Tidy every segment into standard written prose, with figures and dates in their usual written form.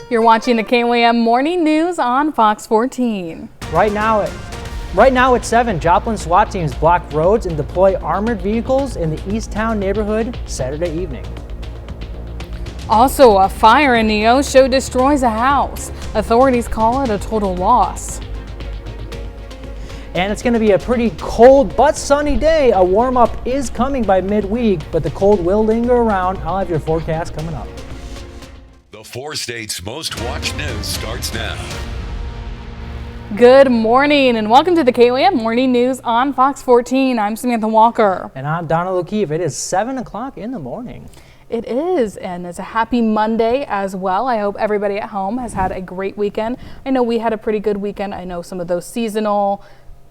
You're watching the KOAM Morning News on Fox 14. Right now at 7, Joplin SWAT teams block roads and deploy armored vehicles in the Easttown neighborhood Saturday evening. Also, a fire in Neosho destroys a house. Authorities call it a total loss. And it's going to be a pretty cold but sunny day. A warm-up is coming by midweek, but the cold will linger around. I'll have your forecast coming up. The 4 states' most watched news starts now. Good morning and welcome to the KOAM Morning News on Fox 14. I'm Samantha Walker. And I'm Donald O'Keefe. It is 7 o'clock in the morning. It is, and it's a happy Monday as well. I hope everybody at home has had a great weekend. I know we had a pretty good weekend. I know some of those seasonal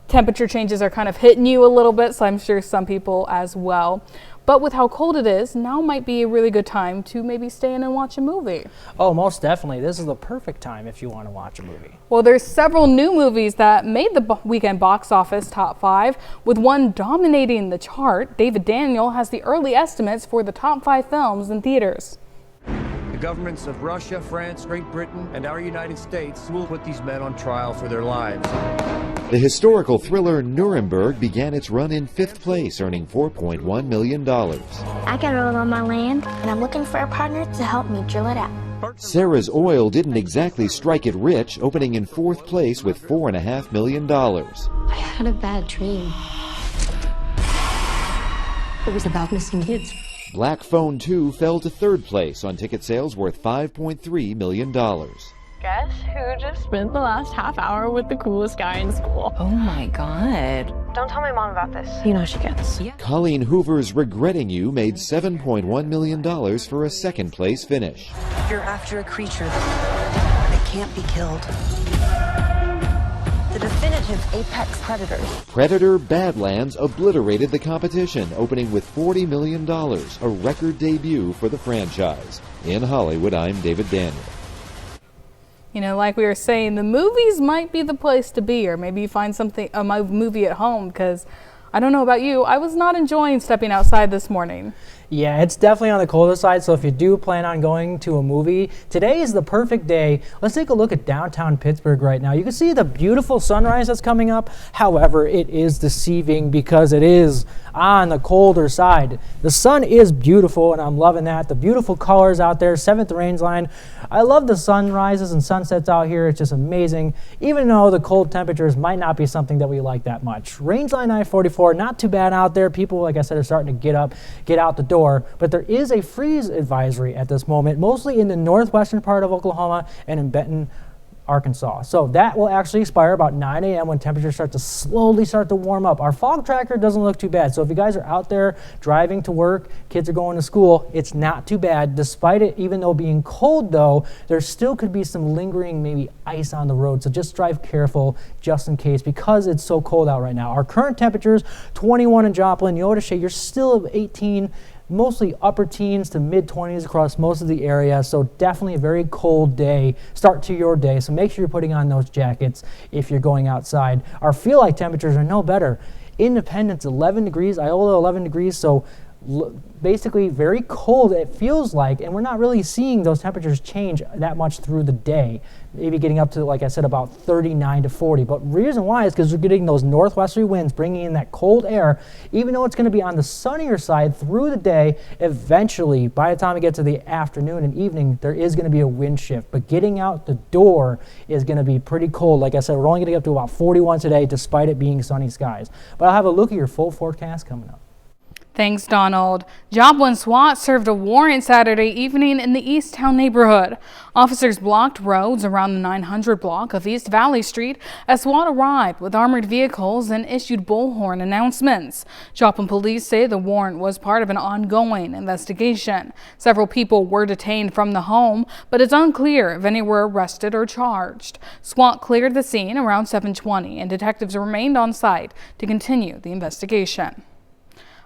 temperature changes are kind of hitting you a little bit, so I'm sure some people as well. But with how cold it is, now might be a really good time to maybe stay in and watch a movie. Oh, most definitely. This is the perfect time if you want to watch a movie. Well, there's several new movies that made the weekend box office top 5, with one dominating the chart. David Daniel has the early estimates for the top 5 films in theaters. The governments of Russia, France, Great Britain, and our United States will put these men on trial for their lives. The historical thriller Nuremberg began its run in 5th place, earning $4.1 million. I got oil on my land, and I'm looking for a partner to help me drill it out. Sarah's Oil didn't exactly strike it rich, opening in 4th place with $4.5 million. I had a bad dream. It was about missing kids. Black Phone 2 fell to 3rd place on ticket sales worth $5.3 million. Guess who just spent the last half hour with the coolest guy in school? Oh my God. Don't tell my mom about this. You know she gets. Colleen Hoover's Regretting You made $7.1 million for a 2nd place finish. You're after a creature that can't be killed. The definitive apex predator. Predator Badlands obliterated the competition, opening with $40 million, a record debut for the franchise. In Hollywood, I'm David Daniel. You know, like we were saying, the movies might be the place to be, or maybe you find a movie at home, because I don't know about you, I was not enjoying stepping outside this morning. Yeah, it's definitely on the colder side, so if you do plan on going to a movie, today is the perfect day. Let's take a look at downtown Pittsburgh right now. You can see the beautiful sunrise that's coming up. However, it is deceiving because it is on the colder side. The sun is beautiful, and I'm loving that. The beautiful colors out there, 7th range line. I love the sunrises and sunsets out here. It's just amazing, even though the cold temperatures might not be something that we like that much. Range line I-44, not too bad out there. People, like I said, are starting to get out the door. But there is a freeze advisory at this moment, mostly in the northwestern part of Oklahoma and in Benton, Arkansas. So that will actually expire about 9 a.m. when temperatures slowly start to warm up. Our fog tracker doesn't look too bad. So if you guys are out there driving to work, kids are going to school, it's not too bad. Despite it, even though being cold though, there still could be some lingering maybe ice on the road. So just drive careful just in case, because it's so cold out right now. Our current temperatures, 21 in Joplin, Neosho, you're still 18, mostly upper teens to mid-20s across most of the area, so definitely a very cold day, start to your day, so make sure you're putting on those jackets if you're going outside. Our feel-like temperatures are no better. Independence, 11 degrees, Iola, 11 degrees, so basically very cold it feels like, and we're not really seeing those temperatures change that much through the day, maybe getting up to, like I said, about 39 to 40. But the reason why is because we're getting those northwesterly winds bringing in that cold air. Even though it's going to be on the sunnier side through the day, eventually by the time we get to the afternoon and evening, there is going to be a wind shift. But getting out the door is going to be pretty cold. Like I said, we're only going to get up to about 41 today despite it being sunny skies. But I'll have a look at your full forecast coming up. Thanks, Donald. Joplin SWAT served a warrant Saturday evening in the Easttown neighborhood. Officers blocked roads around the 900 block of East Valley Street as SWAT arrived with armored vehicles and issued bullhorn announcements. Joplin police say the warrant was part of an ongoing investigation. Several people were detained from the home, but it's unclear if any were arrested or charged. SWAT cleared the scene around 7:20, and detectives remained on site to continue the investigation.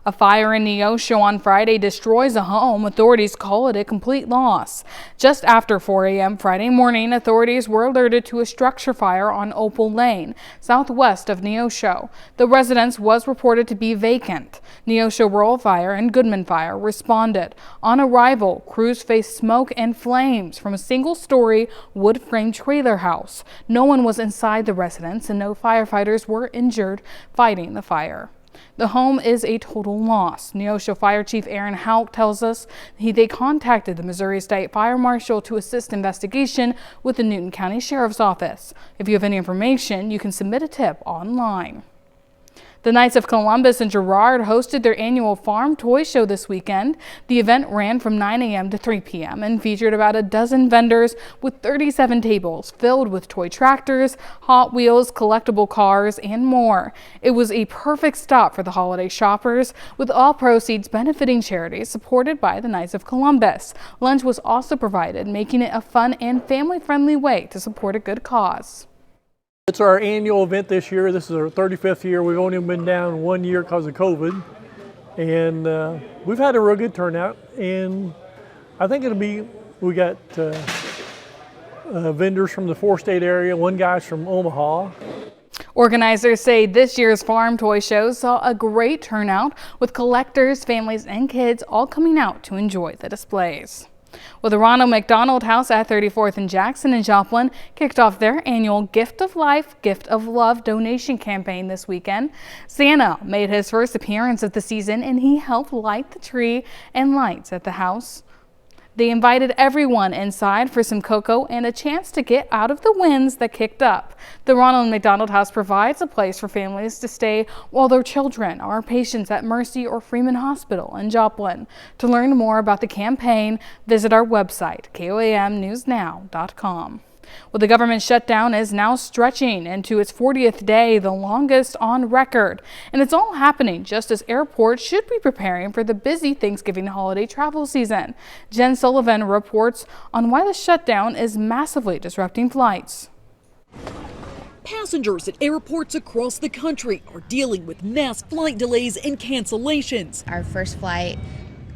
A fire in Neosho on Friday destroys a home. Authorities call it a complete loss. Just after 4 a.m. Friday morning, authorities were alerted to a structure fire on Opal Lane, southwest of Neosho. The residence was reported to be vacant. Neosho Rural Fire and Goodman Fire responded. On arrival, crews faced smoke and flames from a single-story wood-frame trailer house. No one was inside the residence and no firefighters were injured fighting the fire. The home is a total loss. Neosho Fire Chief Aaron Houck tells us they contacted the Missouri State Fire Marshal to assist investigation with the Newton County Sheriff's Office. If you have any information, you can submit a tip online. The Knights of Columbus and Girard hosted their annual farm toy show this weekend. The event ran from 9 a.m. to 3 p.m. and featured about a dozen vendors with 37 tables filled with toy tractors, Hot Wheels, collectible cars, and more. It was a perfect stop for the holiday shoppers, with all proceeds benefiting charities supported by the Knights of Columbus. Lunch was also provided, making it a fun and family-friendly way to support a good cause. It's our annual event this year. This is our 35th year. We've only been down 1 year because of COVID. And we've had a real good turnout. And I think we got vendors from the 4-state area, one guy's from Omaha. Organizers say this year's farm toy show saw a great turnout, with collectors, families, and kids all coming out to enjoy the displays. Well, the Ronald McDonald House at 34th and Jackson in Joplin kicked off their annual Gift of Life, Gift of Love donation campaign this weekend. Santa made his first appearance of the season and he helped light the tree and lights at the house. They invited everyone inside for some cocoa and a chance to get out of the winds that kicked up. The Ronald McDonald House provides a place for families to stay while their children are patients at Mercy or Freeman Hospital in Joplin. To learn more about the campaign, visit our website, KOAMnewsnow.com. Well, the government shutdown is now stretching into its 40th day, the longest on record. And it's all happening just as airports should be preparing for the busy Thanksgiving holiday travel season. Jen Sullivan reports on why the shutdown is massively disrupting flights. Passengers at airports across the country are dealing with mass flight delays and cancellations. Our first flight,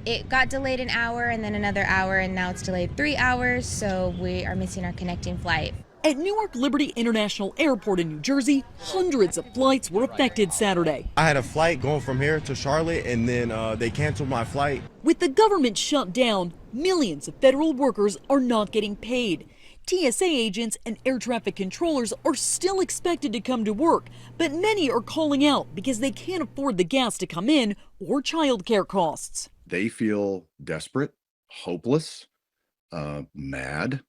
it got delayed an hour and then another hour, and now it's delayed 3 hours, so we are missing our connecting flight. At Newark Liberty International Airport in New Jersey, hundreds of flights were affected Saturday. I had a flight going from here to Charlotte, and then they canceled my flight. With the government shut down, millions of federal workers are not getting paid. TSA agents and air traffic controllers are still expected to come to work, but many are calling out because they can't afford the gas to come in or childcare costs. They feel desperate, hopeless, mad,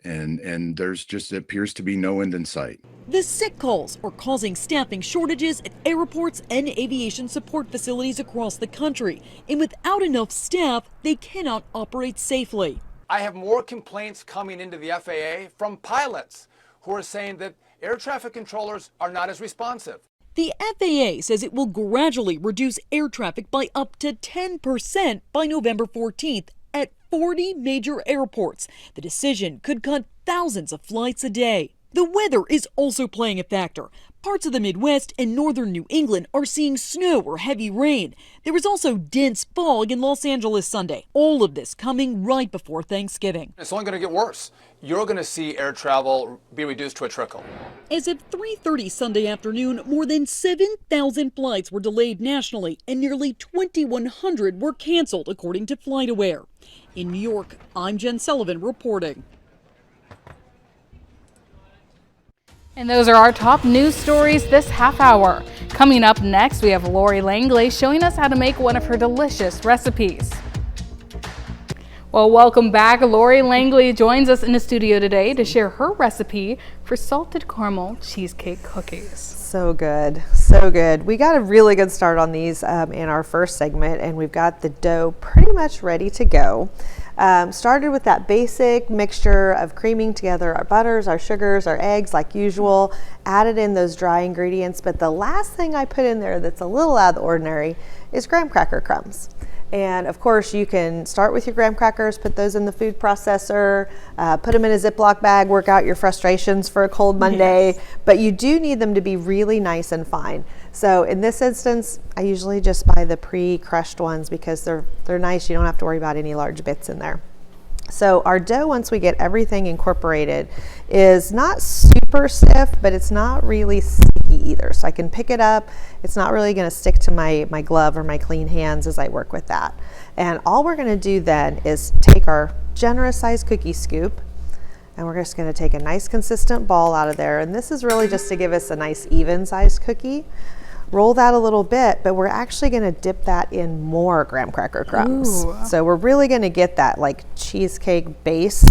and there's just appears to be no end in sight. The sick calls are causing staffing shortages at airports and aviation support facilities across the country. And without enough staff, they cannot operate safely. I have more complaints coming into the FAA from pilots who are saying that air traffic controllers are not as responsive. The FAA says it will gradually reduce air traffic by up to 10% by November 14th at 40 major airports. The decision could cut thousands of flights a day. The weather is also playing a factor. Parts of the Midwest and northern New England are seeing snow or heavy rain. There was also dense fog in Los Angeles Sunday. All of this coming right before Thanksgiving. It's only going to get worse. You're going to see air travel be reduced to a trickle. As of 3:30 Sunday afternoon, more than 7,000 flights were delayed nationally and nearly 2,100 were canceled, according to FlightAware. In New York, I'm Jen Sullivan reporting. And those are our top news stories this half hour. Coming up next, we have Lori Langley showing us how to make one of her delicious recipes. Well, welcome back. Lori Langley joins us in the studio today to share her recipe for salted caramel cheesecake cookies. So good, so good. We got a really good start on these in our first segment, and we've got the dough pretty much ready to go. Started with that basic mixture of creaming together our butters, our sugars, our eggs like usual, added in those dry ingredients, but the last thing I put in there that's a little out of the ordinary is graham cracker crumbs. And of course, you can start with your graham crackers, put those in the food processor, put them in a Ziploc bag, work out your frustrations for a cold Monday. Yes. But you do need them to be really nice and fine. So in this instance, I usually just buy the pre-crushed ones because they're nice. You don't have to worry about any large bits in there. So our dough, once we get everything incorporated, is not super stiff, but it's not really sticky either. So I can pick it up. It's not really going to stick to my glove or my clean hands as I work with that. And all we're going to do then is take our generous sized cookie scoop, and we're just going to take a nice consistent ball out of there. And this is really just to give us a nice even sized cookie. Roll that a little bit, but we're actually going to dip that in more graham cracker crumbs. Ooh. So we're really going to get that like cheesecake base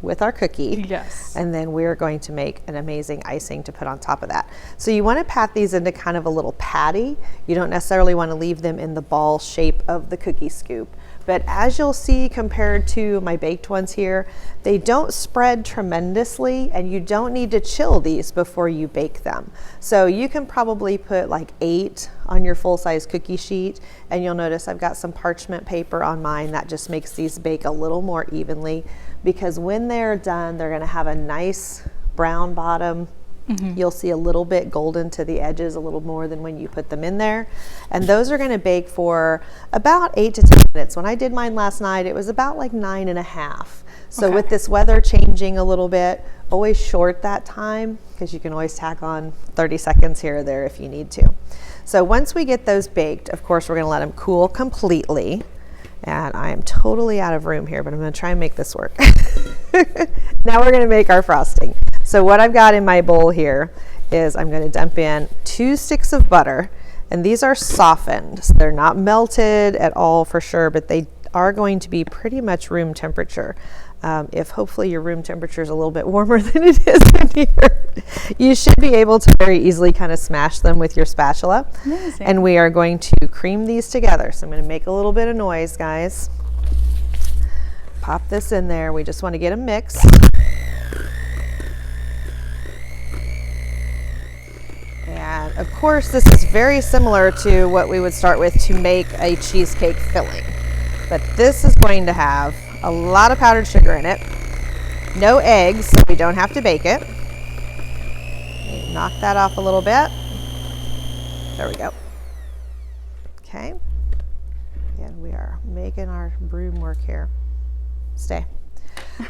with our cookie. Yes. And then we're going to make an amazing icing to put on top of that. So you want to pat these into kind of a little patty. You don't necessarily want to leave them in the ball shape of the cookie scoop. But as you'll see, compared to my baked ones here, they don't spread tremendously, and you don't need to chill these before you bake them. So you can probably put like 8 on your full-size cookie sheet, and you'll notice I've got some parchment paper on mine. That just makes these bake a little more evenly, because when they're done, they're gonna have a nice brown bottom. Mm-hmm. You'll see a little bit golden to the edges, a little more than when you put them in there. And those are going to bake for about 8 to 10 minutes. When I did mine last night, it was about like 9.5. So with this weather changing a little bit, always short that time, because you can always tack on 30 seconds here or there if you need to. So once we get those baked, of course, we're going to let them cool completely. And I am totally out of room here, but I'm going to try and make this work. Now we're going to make our frosting. So what I've got in my bowl here is I'm going to dump in 2 sticks of butter, and these are softened. So they're not melted at all for sure, but they are going to be pretty much room temperature. If hopefully your room temperature is a little bit warmer than it is in here, you should be able to very easily kind of smash them with your spatula. Amazing. And we are going to cream these together. So I'm going to make a little bit of noise, guys. Pop this in there. We just want to get a mix. And of course, this is very similar to what we would start with to make a cheesecake filling. But this is going to have a lot of powdered sugar in it. No eggs, so we don't have to bake it. Knock that off a little bit. There we go. Okay. And we are making our broom work here. Stay.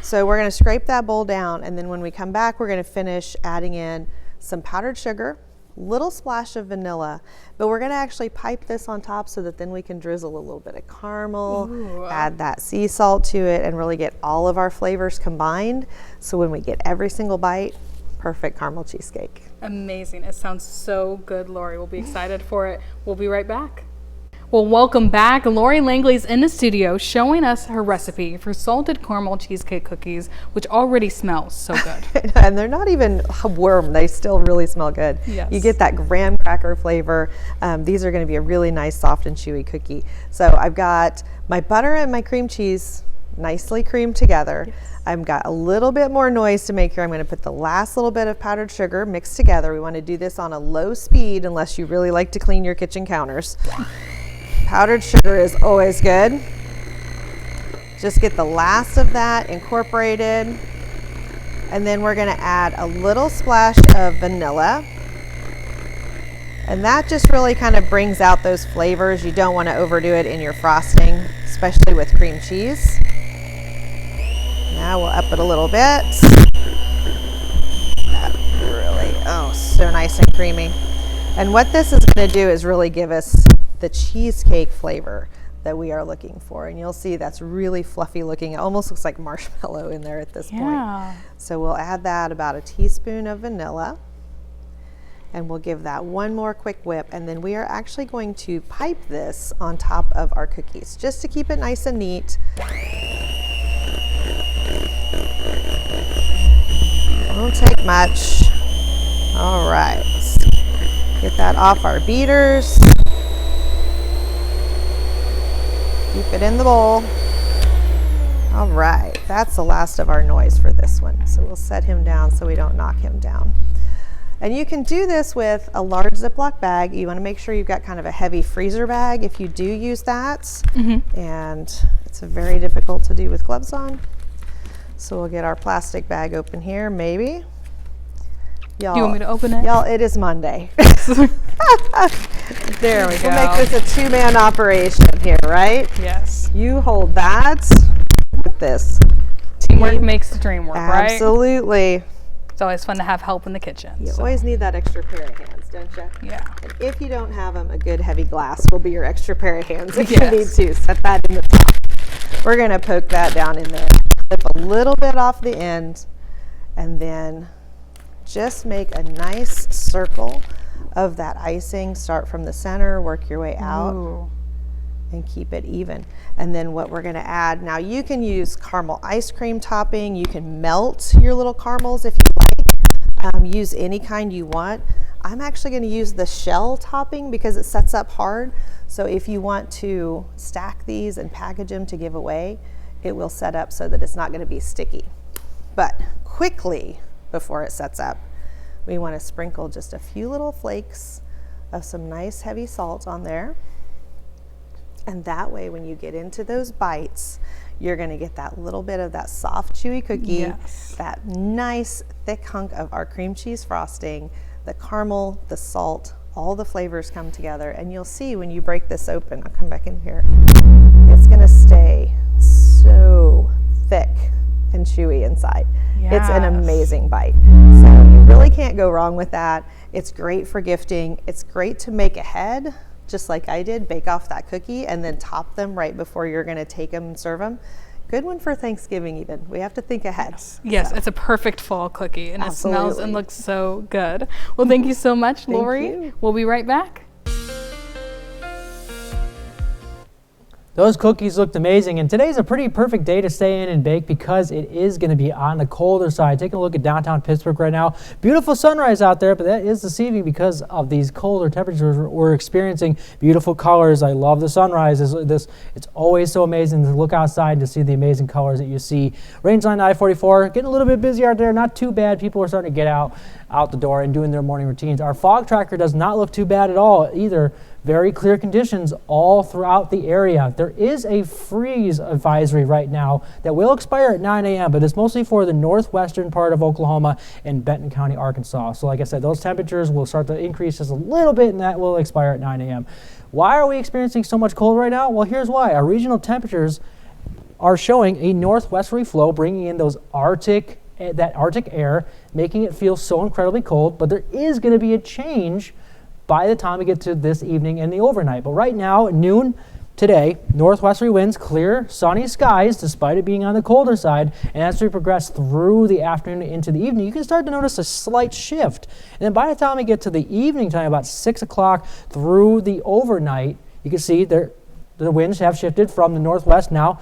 So we're going to scrape that bowl down, and then when we come back, we're going to finish adding in some powdered sugar, little splash of vanilla, but we're going to actually pipe this on top so that then we can drizzle a little bit of caramel. Ooh. Add that sea salt to it, and really get all of our flavors combined. So when we get every single bite, perfect caramel cheesecake. Amazing. It sounds so good, Lori. We'll be excited for it. We'll be right back. Well, welcome back. Lori Langley's in the studio showing us her recipe for salted caramel cheesecake cookies, which already smells so good. And they're not even warm. They still really smell good. Yes. You get that graham cracker flavor. These are going to be a really nice, soft and chewy cookie. So I've got my butter and my cream cheese nicely creamed together. Yes. I've got a little bit more noise to make here. I'm going to put the last little bit of powdered sugar mixed together. We want to do this on a low speed unless you really like to clean your kitchen counters. Powdered sugar is always good. Just get the last of that incorporated. And then we're going to add a little splash of vanilla. And that just really kind of brings out those flavors. You don't want to overdo it in your frosting, especially with cream cheese. Now we'll up it a little bit. That really, oh, so nice and creamy. And what this is going to do is really give us the cheesecake flavor that we are looking for. And you'll see that's really fluffy looking. It almost looks like marshmallow in there at this point. So we'll add that about a teaspoon of vanilla. And we'll give that one more quick whip. And then we are actually going to pipe this on top of our cookies, just to keep it nice and neat. Won't take much. All right, let's get that off our beaters. Keep it in the bowl. All right, that's the last of our noise for this one. So we'll set him down so we don't knock him down. And you can do this with a large Ziploc bag. You want to make sure you've got kind of a heavy freezer bag if you do use that. And it's very difficult to do with gloves on. So we'll get our plastic bag open here, maybe. Y'all, Do you want me to open it? Y'all, it is Monday. There we go. We'll make this a two-man operation here, right? Yes. You hold that with this. Teamwork makes the dream work, right? Absolutely. It's always fun to have help in the kitchen. You always need that extra pair of hands, don't you? Yeah. And if you don't have them, a good heavy glass will be your extra pair of hands if you Yes. need to. Set that in the top. We're going to poke that down in there. Flip a little bit off the end, and then just make a nice circle of that icing. Start from the center, work your way out. Ooh. And keep it even. And then what we're going to add, now you can use caramel ice cream topping. You can melt your little caramels if you like. Use any kind you want. I'm actually going to use the shell topping because it sets up hard. So if you want to stack these and package them to give away, it will set up so that it's not going to be sticky. But quickly, before it sets up, we want to sprinkle just a few little flakes of some nice heavy salt on there. And that way, when you get into those bites, you're going to get that little bit of that soft, chewy cookie, that nice thick hunk of our cream cheese frosting, the caramel, the salt, all the flavors come together. And you'll see when you break this open, I'll come back in here, it's going to stay so thick and chewy inside. It's an amazing bite. So you really can't go wrong with that. It's great for gifting. It's great to make ahead. Just like I did, bake off that cookie and then top them right before you're going to take them and serve them. Good one for Thanksgiving even. We have to think ahead. Yes, it's a perfect fall cookie and it smells and looks so good. Well, thank you so much, Lori. We'll be right back. Those cookies looked amazing, and today's a pretty perfect day to stay in and bake because it is going to be on the colder side. Taking a look at downtown Pittsburgh right now. Beautiful sunrise out there, but that is deceiving because of these colder temperatures we're experiencing. Beautiful colors. I love the sunrise. It's always so amazing to look outside to see the amazing colors that you see. Range line I-44, getting a little bit busy out there. Not too bad. People are starting to get out the door and doing their morning routines. Our fog tracker does not look too bad at all either. Very clear conditions all throughout the area. There is a freeze advisory right now that will expire at 9 a.m., but it's mostly for the northwestern part of Oklahoma and Benton County, Arkansas. So like I said, those temperatures will start to increase just a little bit, and that will expire at 9 a.m. Why are we experiencing so much cold right now? Well, here's why. Our regional temperatures are showing a northwesterly flow, bringing in that Arctic air, making it feel so incredibly cold, but there is going to be a change by the time we get to this evening and the overnight. But right now, at noon today, northwesterly winds, clear, sunny skies, despite it being on the colder side. And as we progress through the afternoon into the evening, you can start to notice a slight shift. And then by the time we get to the evening time, about 6 o'clock through the overnight, you can see the winds have shifted from the northwest now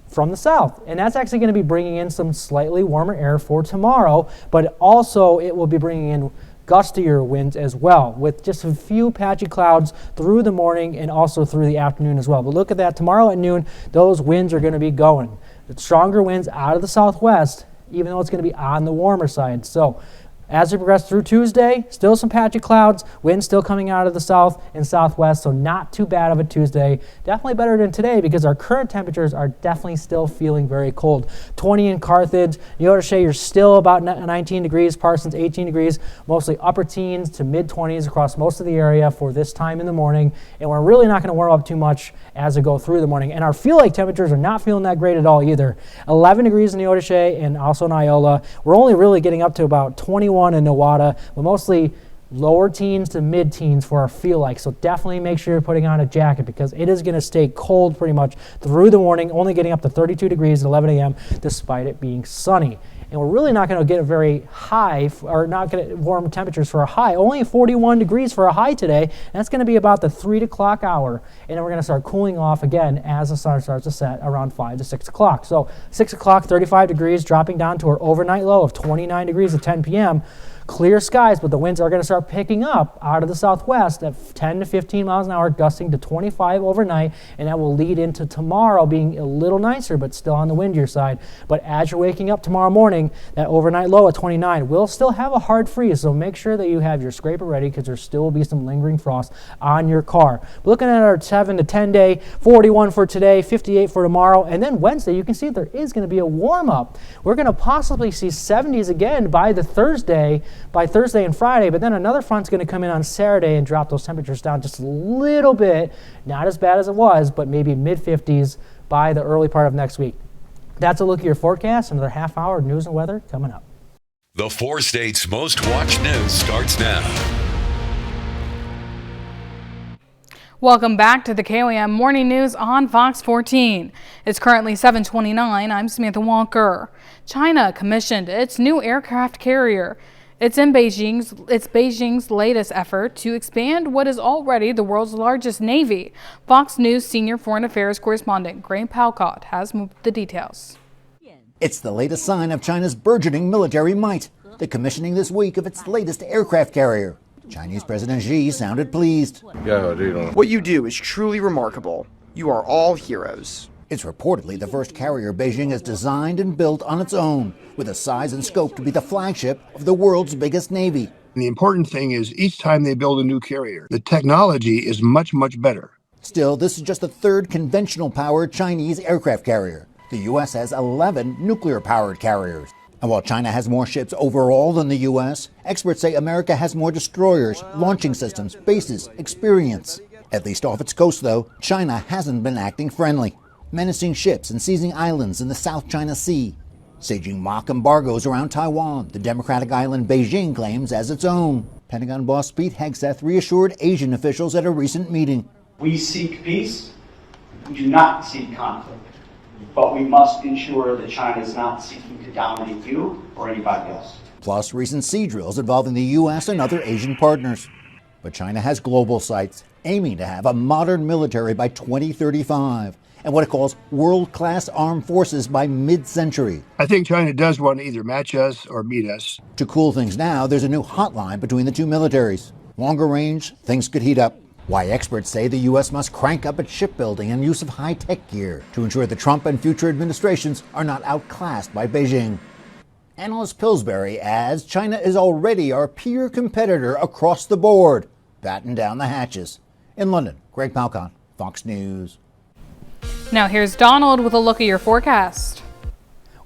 from the south. And that's actually going to be bringing in some slightly warmer air for tomorrow, but also it will be bringing in gustier winds as well, with just a few patchy clouds through the morning and also through the afternoon as well. But look at that, tomorrow at noon, those winds are going to be going. The stronger winds out of the southwest, even though it's going to be on the warmer side. So as we progress through Tuesday, still some patchy clouds, winds still coming out of the south and southwest, so not too bad of a Tuesday. Definitely better than today because our current temperatures are definitely still feeling very cold. 20 in Carthage, Neodesha, you're still about 19 degrees, Parsons 18 degrees, mostly upper teens to mid-20s across most of the area for this time in the morning, and we're really not going to warm up too much as we go through the morning. And our feel-like temperatures are not feeling that great at all either. 11 degrees in Neodesha and also in Iola. We're only really getting up to about 21 in Nowata, but mostly lower teens to mid-teens for our feel like. So definitely make sure you're putting on a jacket because it is going to stay cold pretty much through the morning, only getting up to 32 degrees at 11 a.m. despite it being sunny. And we're really not going to get a very high, or not going to warm temperatures for a high. Only 41 degrees for a high today. And that's going to be about the 3 o'clock hour. And then we're going to start cooling off again as the sun starts to set around 5 to 6 o'clock. So 6 o'clock, 35 degrees, dropping down to our overnight low of 29 degrees at 10 p.m. Clear skies, but the winds are going to start picking up out of the southwest at 10 to 15 miles an hour, gusting to 25 overnight, and that will lead into tomorrow being a little nicer, but still on the windier side. But as you're waking up tomorrow morning, that overnight low at 29 will still have a hard freeze, so make sure that you have your scraper ready because there still will be some lingering frost on your car. We're looking at our 7 to 10 day, 41 for today, 58 for tomorrow, and then Wednesday you can see there is going to be a warm up. We're going to possibly see 70s again by Thursday and Friday, but then another front's going to come in on Saturday and drop those temperatures down just a little bit. Not as bad as it was, but maybe mid 50s by the early part of next week. That's a look at your forecast. Another half hour of news and weather coming up. The 4 states' most watched news starts now. Welcome back to the KOAM Morning News on Fox 14. It's currently 7:29. I'm Samantha Walker. China commissioned its new aircraft carrier. It's Beijing's latest effort to expand what is already the world's largest navy. Fox News senior foreign affairs correspondent Graham Palcott has the details. It's the latest sign of China's burgeoning military might, the commissioning this week of its latest aircraft carrier. Chinese President Xi sounded pleased. What you do is truly remarkable. You are all heroes. It's reportedly the first carrier Beijing has designed and built on its own, with a size and scope to be the flagship of the world's biggest navy. And the important thing is each time they build a new carrier, the technology is much, much better. Still, this is just the third conventional-powered Chinese aircraft carrier. The U.S. has 11 nuclear-powered carriers. And while China has more ships overall than the U.S., experts say America has more destroyers, launching systems, bases, experience. At least off its coast, though, China hasn't been acting friendly, menacing ships and seizing islands in the South China Sea, staging mock embargoes around Taiwan, the democratic island Beijing claims as its own. Pentagon boss Pete Hegseth reassured Asian officials at a recent meeting. We seek peace. We do not seek conflict. But we must ensure that China is not seeking to dominate you or anybody else. Plus recent sea drills involving the U.S. and other Asian partners. But China has global sights, aiming to have a modern military by 2035 and what it calls world-class armed forces by mid-century. I think China does want to either match us or beat us. To cool things now, there's a new hotline between the two militaries. Longer range, things could heat up. Why experts say the U.S. must crank up its shipbuilding and use of high-tech gear to ensure the Trump and future administrations are not outclassed by Beijing. Analyst Pillsbury adds China is already our peer competitor across the board. Batten down the hatches. In London, Greg Palcott, Fox News. Now here's Donald with a look at your forecast.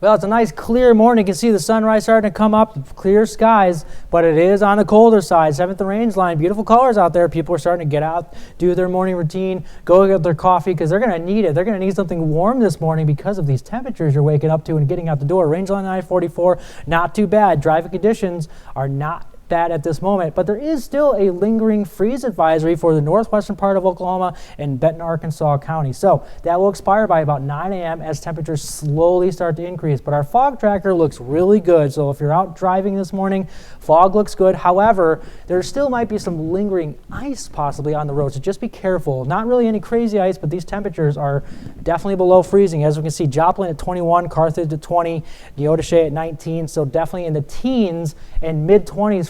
Well, it's a nice clear morning. You can see the sunrise starting to come up, clear skies, but it is on the colder side. 7th range line, beautiful colors out there. People are starting to get out, do their morning routine, go get their coffee because they're going to need it. They're going to need something warm this morning because of these temperatures you're waking up to and getting out the door. Range line I-44, not too bad. Driving conditions are not bad at this moment, but there is still a lingering freeze advisory for the northwestern part of Oklahoma and Benton, Arkansas County. So that will expire by about 9 a.m. as temperatures slowly start to increase. But our fog tracker looks really good. So if you're out driving this morning, fog looks good. However, there still might be some lingering ice possibly on the road. So just be careful. Not really any crazy ice, but these temperatures are definitely below freezing. As we can see, Joplin at 21, Carthage at 20, Neodesha at 19. So definitely in the teens and mid 20s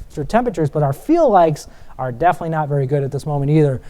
for temperatures, but our feel likes are definitely not very good at this moment either.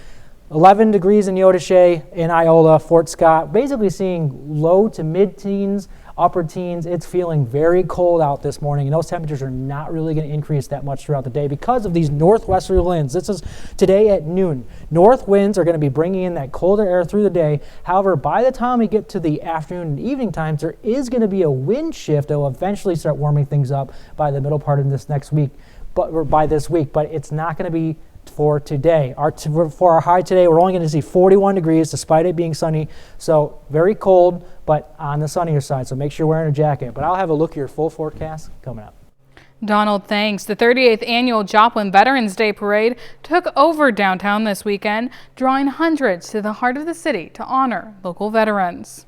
11 degrees in Neodesha, in Iola, Fort Scott, basically seeing low to mid-teens, upper teens. It's feeling very cold out this morning, and those temperatures are not really going to increase that much throughout the day because of these northwesterly winds. This is today at noon. North winds are going to be bringing in that colder air through the day. However, by the time we get to the afternoon and evening times, there is going to be a wind shift that will eventually start warming things up by the middle part of this next week. By this week, but it's not going to be for today. For our high today, we're only going to see 41 degrees despite it being sunny. So very cold, but on the sunnier side. So make sure you're wearing a jacket. But I'll have a look at your full forecast coming up. Donald, thanks. The 38th annual Joplin Veterans Day Parade took over downtown this weekend, drawing hundreds to the heart of the city to honor local veterans.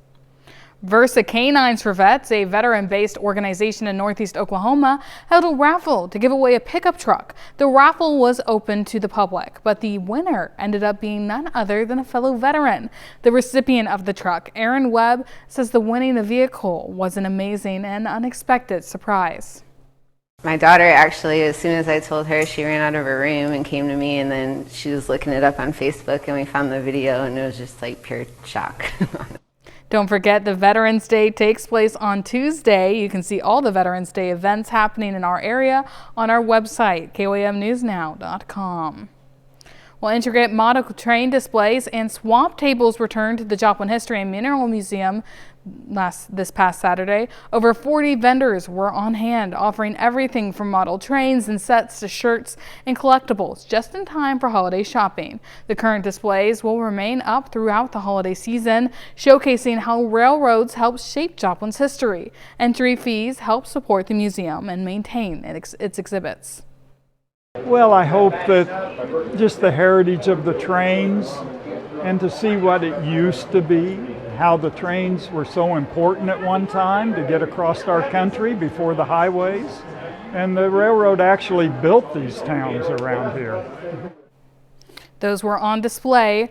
Versa Canines for Vets, a veteran-based organization in Northeast Oklahoma, held a raffle to give away a pickup truck. The raffle was open to the public, but the winner ended up being none other than a fellow veteran. The recipient of the truck, Aaron Webb, says the winning the vehicle was an amazing and unexpected surprise. My daughter actually, as soon as I told her, she ran out of her room and came to me, and then she was looking it up on Facebook, and we found the video, and it was just like pure shock. Don't forget, the Veterans Day takes place on Tuesday. You can see all the Veterans Day events happening in our area on our website, KOAMnewsnow.com. Well, intricate model train displays and swap tables returned to the Joplin History and Mineral Museum this past Saturday. Over 40 vendors were on hand, offering everything from model trains and sets to shirts and collectibles, just in time for holiday shopping. The current displays will remain up throughout the holiday season, showcasing how railroads help shape Joplin's history. Entry fees help support the museum and maintain its exhibits. Well, I hope that just the heritage of the trains and to see what it used to be, how the trains were so important at one time to get across our country before the highways. And the railroad actually built these towns around here. Those were on display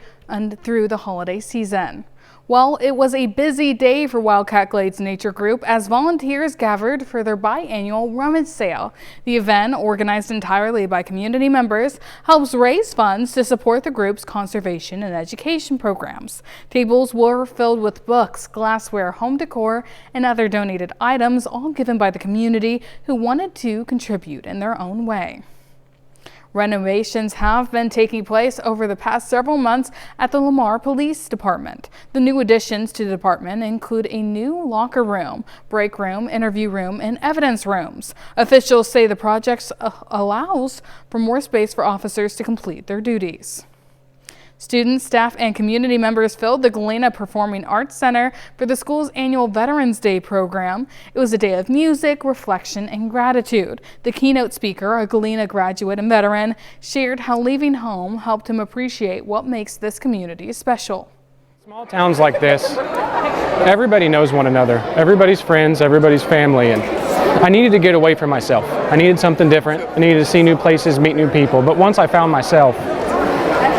through the holiday season. Well, it was a busy day for Wildcat Glades Nature Group as volunteers gathered for their biannual rummage sale. The event, organized entirely by community members, helps raise funds to support the group's conservation and education programs. Tables were filled with books, glassware, home decor, and other donated items, all given by the community who wanted to contribute in their own way. Renovations have been taking place over the past several months at the Lamar Police Department. The new additions to the department include a new locker room, break room, interview room, and evidence rooms. Officials say the project allows for more space for officers to complete their duties. Students, staff, and community members filled the Galena Performing Arts Center for the school's annual Veterans Day program. It was a day of music, reflection, and gratitude. The keynote speaker, a Galena graduate and veteran, shared how leaving home helped him appreciate what makes this community special. Small towns like this, everybody knows one another. Everybody's friends, everybody's family, and I needed to get away from myself. I needed something different. I needed to see new places, meet new people. But once I found myself,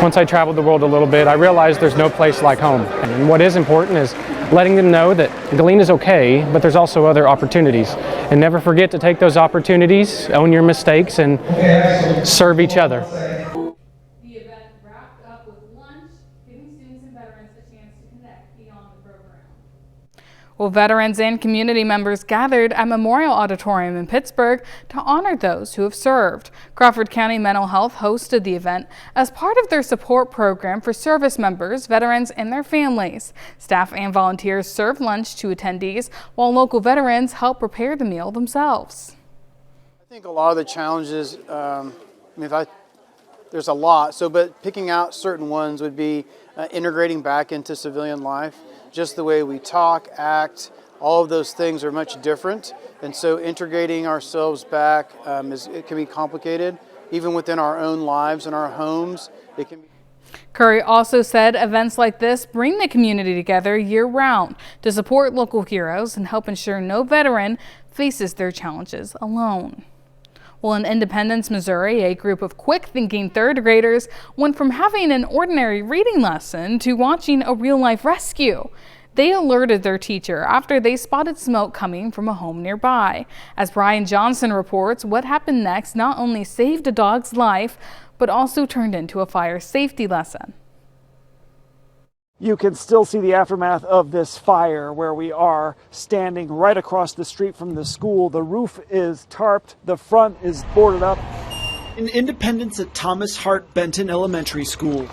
once I traveled the world a little bit, I realized there's no place like home. And what is important is letting them know that Galena's okay, but there's also other opportunities. And never forget to take those opportunities, own your mistakes, and serve each other. The event wrapped up with lunch, giving students and veterans a chance to connect beyond the program. Well, veterans and community members gathered at Memorial Auditorium in Pittsburgh to honor those who have served. Crawford County Mental Health hosted the event as part of their support program for service members, veterans, and their families. Staff and volunteers served lunch to attendees, while local veterans helped prepare the meal themselves. I think a lot of the challenges, there's a lot, but picking out certain ones would be integrating back into civilian life. Just the way we talk, act, all of those things are much different. And so integrating ourselves back, it can be complicated. Even within our own lives and our homes, it can be. Curry also said events like this bring the community together year-round to support local heroes and help ensure no veteran faces their challenges alone. Well, in Independence, Missouri, a group of quick-thinking third graders went from having an ordinary reading lesson to watching a real-life rescue. They alerted their teacher after they spotted smoke coming from a home nearby. As Brian Johnson reports, what happened next not only saved a dog's life, but also turned into a fire safety lesson. You can still see the aftermath of this fire where we are standing right across the street from the school. The roof is tarped, the front is boarded up. In Independence at Thomas Hart Benton Elementary School,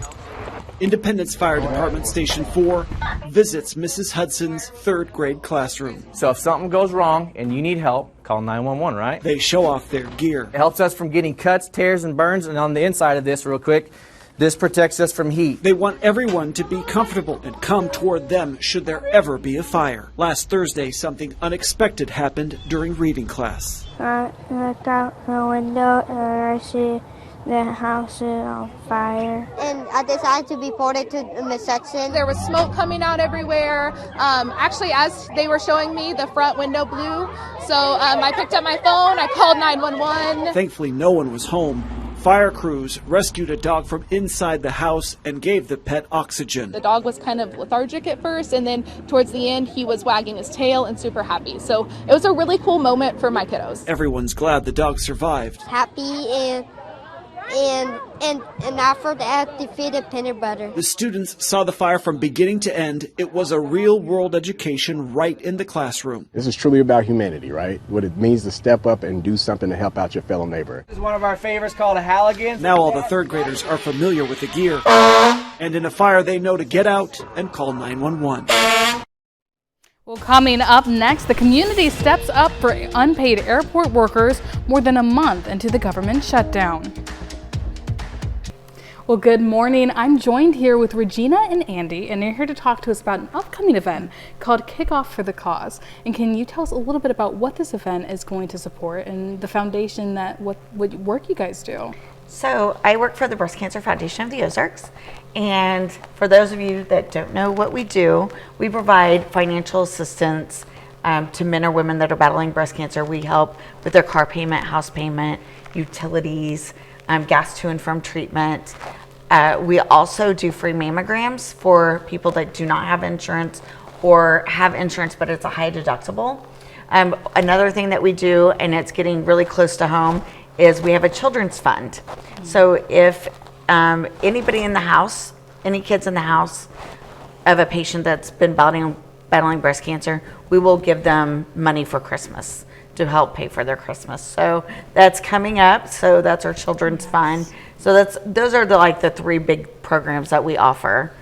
Independence Fire Department Station 4 visits Mrs. Hudson's third grade classroom. So if something goes wrong and you need help, call 911, right? They show off their gear. It helps us from getting cuts, tears, and burns, and on the inside of this, real quick, this protects us from heat. They want everyone to be comfortable and come toward them should there ever be a fire. Last Thursday, something unexpected happened during reading class. I looked out the window and I see the house is on fire. And I decided to report it to Miss Hudson. There was smoke coming out everywhere. Actually, as they were showing me, the front window blew. So I picked up my phone, I called 911. Thankfully, no one was home. Fire crews rescued a dog from inside the house and gave the pet oxygen. The dog was kind of lethargic at first, and then towards the end, he was wagging his tail and super happy. So it was a really cool moment for my kiddos. Everyone's glad the dog survived. Happy and after that defeated peanut butter. The students saw the fire from beginning to end. It was a real-world education right in the classroom. This is truly about humanity, right? What it means to step up and do something to help out your fellow neighbor. This is one of our favorites called a Halligan. Now all the third graders are familiar with the gear. And in a fire, they know to get out and call 911. Well, coming up next, the community steps up for unpaid airport workers more than a month into the government shutdown. Well, good morning. I'm joined here with Regina and Andy, and they're here to talk to us about an upcoming event called Kickoff for the Cause. And can you tell us a little bit about what this event is going to support and the foundation that what work you guys do? So I work for the Breast Cancer Foundation of the Ozarks, and for those of you that don't know what we do, we provide financial assistance to men or women that are battling breast cancer. We help with their car payment, house payment, utilities, gas to and from treatment. We also do free mammograms for people that do not have insurance or have insurance but it's a high deductible. Another thing that we do, and it's getting really close to home, is we have a children's fund. So if anybody in the house, any kids in the house of a patient that's been battling breast cancer, we will give them money for Christmas to help pay for their Christmas. So that's coming up. So that's our children's fund. So those are the three big programs that we offer.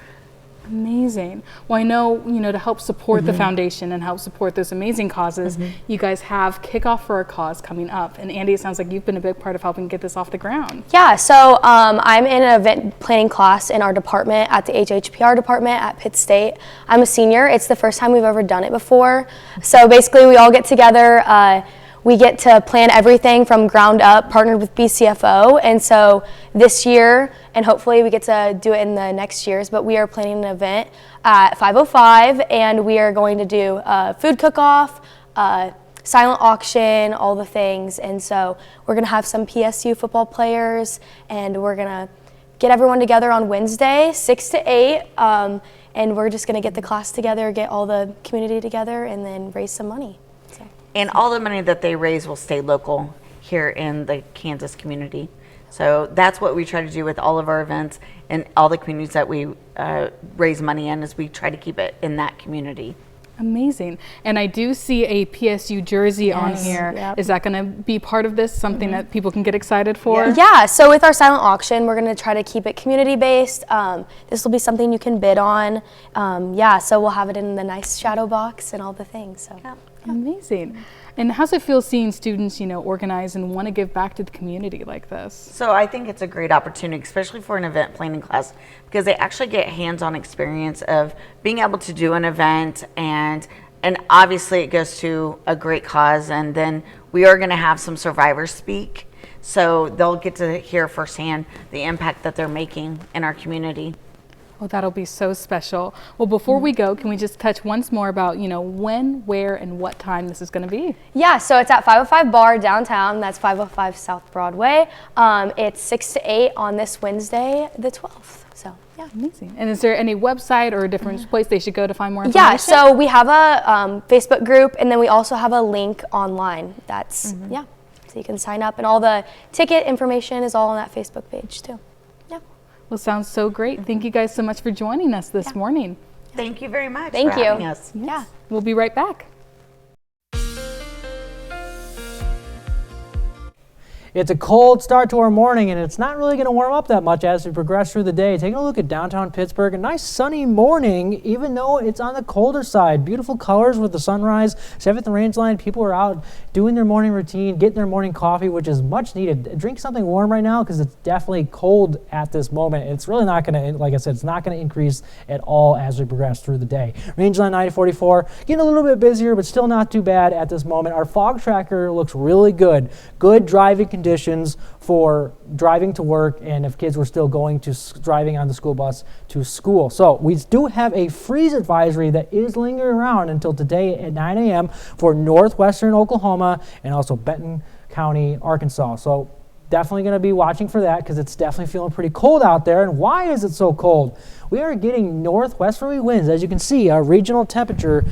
Amazing. Well, I know, to help support the foundation and help support those amazing causes, you guys have Kickoff for a Cause coming up. And Andy, it sounds like you've been a big part of helping get this off the ground. Yeah, so I'm in an event planning class in our department at the HHPR department at Pitt State. I'm a senior. It's the first time we've ever done it before. So basically we all get together. We get to plan everything from ground up, partnered with BCFO. And so this year, and hopefully we get to do it in the next years, but we are planning an event at 505, and we are going to do a food cook-off, silent auction, all the things. And so we're going to have some PSU football players, and we're going to get everyone together on Wednesday, 6 to 8, and we're just going to get the class together, get all the community together, and then raise some money. And all the money that they raise will stay local here in the Kansas community. So that's what we try to do with all of our events and all the communities that we raise money in, is we try to keep it in that community. Amazing. And I do see a PSU jersey on here. Yep. Is that going to be part of this, something that people can get excited for? Yeah, so with our silent auction, we're going to try to keep it community-based. This will be something you can bid on. So we'll have it in the nice shadow box and all the things. So. Yeah. Amazing. And how's it feel seeing students, organize and want to give back to the community like this? So I think it's a great opportunity, especially for an event planning class, because they actually get hands-on experience of being able to do an event, and obviously it goes to a great cause. And then we are going to have some survivors speak, so they'll get to hear firsthand the impact that they're making in our community. Well, that'll be so special. Well, before we go, can we just touch once more about, when, where, and what time this is going to be? Yeah, so it's at 505 Bar downtown. That's 505 South Broadway. It's 6 to 8 on this Wednesday, the 12th. So, yeah. Amazing. And is there any website or a different place they should go to find more information? Yeah, so we have a Facebook group, and then we also have a link online. That's, so you can sign up, and all the ticket information is all on that Facebook page, too. Well, sounds so great. Thank you guys so much for joining us this morning. Thank you very much for having us. Yeah. We'll be right back. It's a cold start to our morning, and it's not really going to warm up that much as we progress through the day. Taking a look at downtown Pittsburgh, a nice sunny morning, even though it's on the colder side. Beautiful colors with the sunrise. 7th and Range Line, people are out doing their morning routine, getting their morning coffee, which is much needed. Drink something warm right now because it's definitely cold at this moment. It's really not going to, like I said, it's not going to increase at all as we progress through the day. Range Line 9044, getting a little bit busier, but still not too bad at this moment. Our fog tracker looks really good. Good driving conditions for driving to work, and if kids were still driving on the school bus to school. So we do have a freeze advisory that is lingering around until today at 9 a.m. for northwestern Oklahoma and also Benton County, Arkansas. So definitely going to be watching for that because it's definitely feeling pretty cold out there. And why is it so cold? We are getting northwesterly winds. As you can see, our regional temperature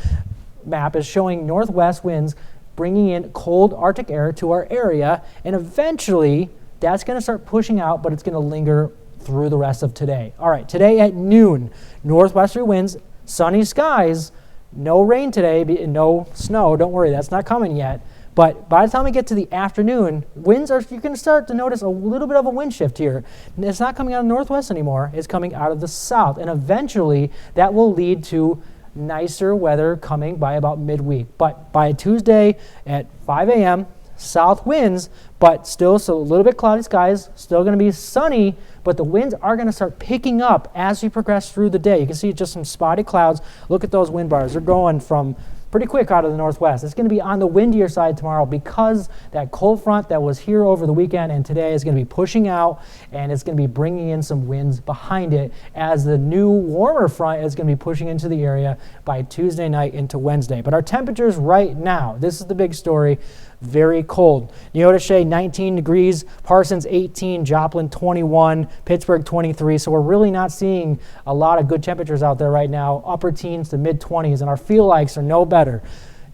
map is showing northwest winds bringing in cold Arctic air to our area, and eventually that's going to start pushing out, but it's going to linger through the rest of today. All right, today at noon, northwesterly winds, sunny skies, no rain today, no snow. Don't worry, that's not coming yet. But by the time we get to the afternoon, you're going to start to notice a little bit of a wind shift here. It's not coming out of the northwest anymore. It's coming out of the south. And eventually, that will lead to nicer weather coming by about midweek. But by Tuesday at 5 a.m., south winds, but still so a little bit cloudy skies, still going to be sunny, but the winds are going to start picking up as we progress through the day. You can see just some spotty clouds. Look at those wind bars. They're going from pretty quick out of the northwest. It's going to be on the windier side tomorrow because that cold front that was here over the weekend and today is going to be pushing out, and it's going to be bringing in some winds behind it as the new warmer front is going to be pushing into the area by Tuesday night into Wednesday. But our temperatures right now, this is the big story, very cold. Neodesha 19 degrees, Parsons 18, Joplin 21, Pittsburgh 23. So we're really not seeing a lot of good temperatures out there right now, upper teens to mid 20s, and our feel likes are no better.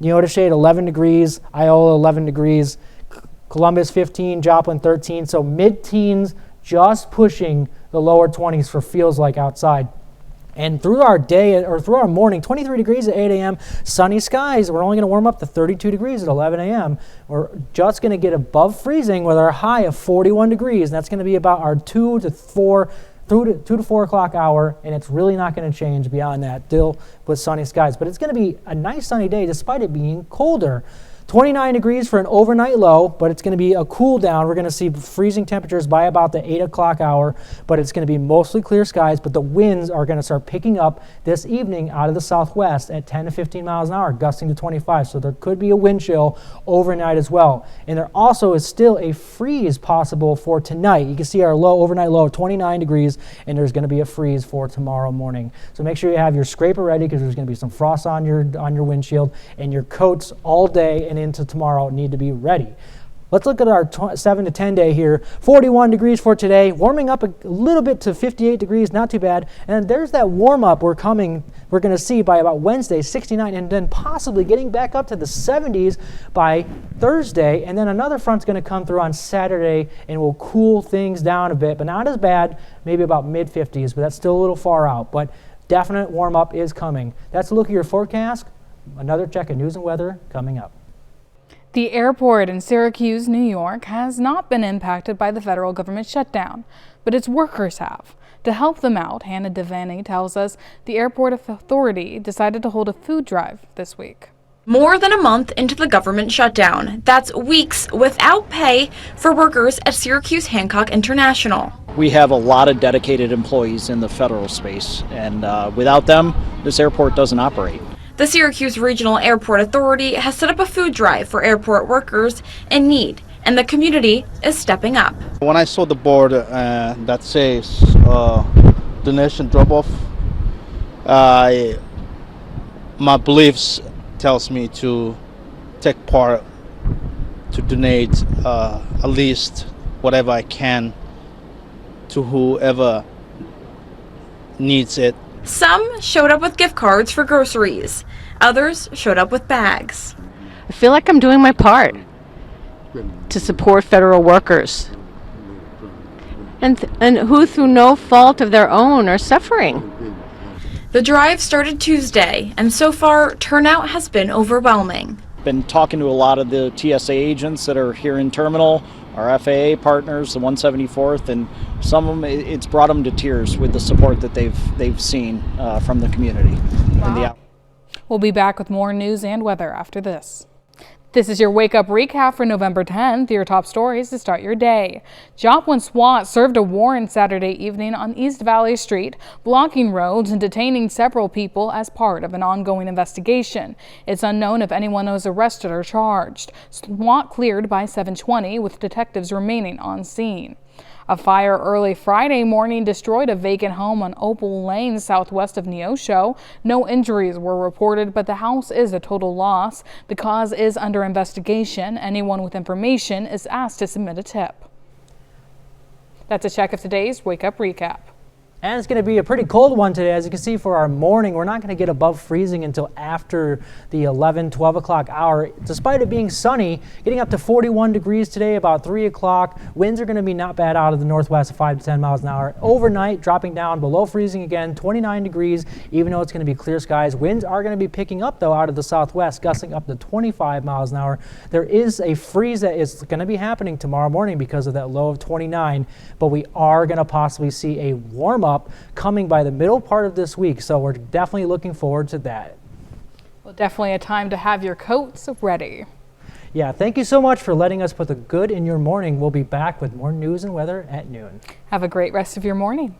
Neodesha 11 degrees, Iola 11 degrees, Columbus 15, Joplin 13. So mid teens, just pushing the lower 20s for feels like outside. And through our day, or through our morning, 23 degrees at 8 a.m., sunny skies. We're only going to warm up to 32 degrees at 11 a.m. We're just going to get above freezing with our high of 41 degrees. And that's going to be about our 2 to 4 o'clock hour, and it's really not going to change beyond that, still with sunny skies. But it's going to be a nice sunny day despite it being colder. 29 degrees for an overnight low, but it's going to be a cool down. We're going to see freezing temperatures by about the 8 o'clock hour, but it's going to be mostly clear skies, but the winds are going to start picking up this evening out of the southwest at 10 to 15 miles an hour, gusting to 25, so there could be a wind chill overnight as well. And there also is still a freeze possible for tonight. You can see our low, overnight low, 29 degrees, and there's going to be a freeze for tomorrow morning. So make sure you have your scraper ready because there's going to be some frost on your windshield, and your coats all day and into tomorrow need to be ready. Let's look at our 7 to 10 day here. 41 degrees for today, warming up a little bit to 58 degrees, not too bad. And there's that warm up we're going to see by about Wednesday, 69, and then possibly getting back up to the 70s by Thursday. And then another front's going to come through on Saturday and will cool things down a bit, but not as bad, maybe about mid 50s, but that's still a little far out. But definite warm up is coming. That's a look at your forecast. Another check of news and weather coming up. The airport in Syracuse, New York, has not been impacted by the federal government shutdown, but its workers have. To help them out, Hannah Devaney tells us the airport authority decided to hold a food drive this week. More than a month into the government shutdown, that's weeks without pay for workers at Syracuse Hancock International. We have a lot of dedicated employees in the federal space, and without them, this airport doesn't operate. The Syracuse Regional Airport Authority has set up a food drive for airport workers in need, and the community is stepping up. When I saw the board that says donation drop-off, my beliefs tells me to take part, to donate at least whatever I can to whoever needs it. Some showed up with gift cards for groceries. Others showed up with bags. I feel like I'm doing my part to support federal workers and who through no fault of their own are suffering. The drive started Tuesday, and so far turnout has been overwhelming. Been talking to a lot of the TSA agents that are here in terminal, our FAA partners, the 174th, and some of them, it's brought them to tears with the support that they've seen from the community. Wow. We'll be back with more news and weather after this. This is your Wake Up Recap for November 10th, your top stories to start your day. Joplin SWAT served a warrant Saturday evening on East Valley Street, blocking roads and detaining several people as part of an ongoing investigation. It's unknown if anyone was arrested or charged. SWAT cleared by 7:20 with detectives remaining on scene. A fire early Friday morning destroyed a vacant home on Opal Lane southwest of Neosho. No injuries were reported, but the house is a total loss. The cause is under investigation. Anyone with information is asked to submit a tip. That's a check of today's Wake Up Recap. And it's going to be a pretty cold one today. As you can see for our morning, we're not going to get above freezing until after the 11, 12 o'clock hour. Despite it being sunny, getting up to 41 degrees today about 3 o'clock. Winds are going to be not bad out of the northwest at 5 to 10 miles an hour. Overnight, dropping down below freezing again, 29 degrees, even though it's going to be clear skies. Winds are going to be picking up, though, out of the southwest, gusting up to 25 miles an hour. There is a freeze that is going to be happening tomorrow morning because of that low of 29, but we are going to possibly see a warm-up coming by the middle part of this week, so we're definitely looking forward to that. Well, definitely a time to have your coats ready. Yeah, thank you so much for letting us put the good in your morning. We'll be back with more news and weather at noon. Have a great rest of your morning.